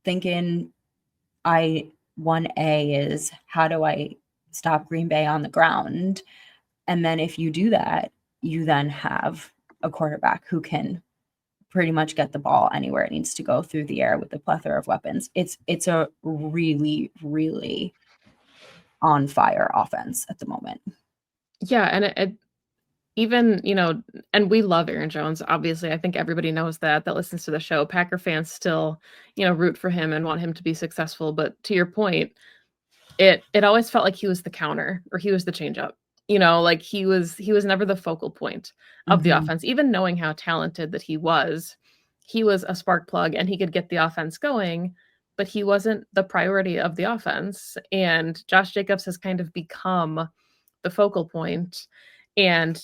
thinking 1A is how do I stop Green Bay on the ground? And then if you do that, you then have a quarterback who can pretty much get the ball anywhere it needs to go through the air with a plethora of weapons. It's a really, really on fire offense at the moment. Yeah, and it even, and we love Aaron Jones, obviously. I think everybody knows that listens to the show. Packer fans still, root for him and want him to be successful. But to your point, it always felt like he was the counter or he was the changeup. Like he was never the focal point of the offense. Even knowing how talented that he was a spark plug and he could get the offense going, but he wasn't the priority of the offense. And Josh Jacobs has kind of become the focal point, and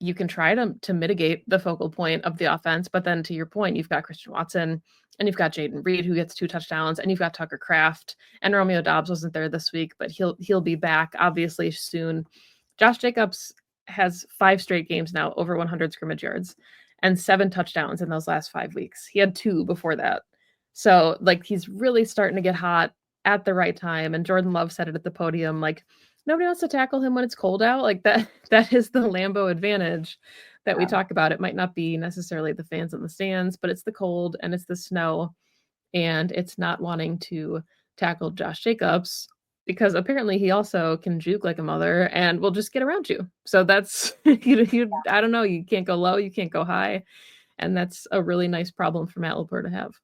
you can try to mitigate the focal point of the offense. But then to your point, you've got Christian Watson and you've got Jayden Reed, who gets 2 touchdowns, and you've got Tucker Kraft, and Romeo Doubs wasn't there this week, but he'll be back obviously soon. Josh Jacobs has 5 straight games now over 100 scrimmage yards and 7 touchdowns in those last 5 weeks. He had 2 before that. So like he's really starting to get hot at the right time. And Jordan Love said it at the podium, like, nobody wants to tackle him when it's cold out. Like that is the Lambeau advantage that we talk about. It might not be necessarily the fans in the stands, but it's the cold and it's the snow, and it's not wanting to tackle Josh Jacobs because apparently he also can juke like a mother and will just get around you. So that's I don't know, you can't go low, you can't go high, and that's a really nice problem for Matt LaFleur to have.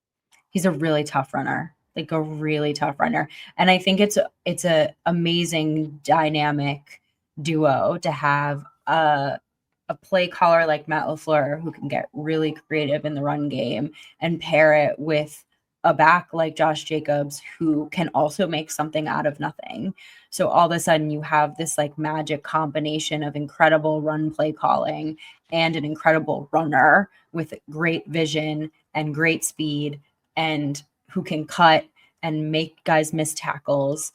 He's a really tough runner, like a really tough runner. And I think it's a amazing dynamic duo to have a play caller like Matt LaFleur who can get really creative in the run game and pair it with a back like Josh Jacobs who can also make something out of nothing. So all of a sudden you have this like magic combination of incredible run play calling and an incredible runner with great vision and great speed and who can cut and make guys miss tackles,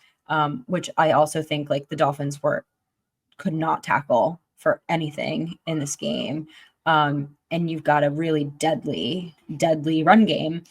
which I also think like the Dolphins could not tackle for anything in this game. And you've got a really deadly run game.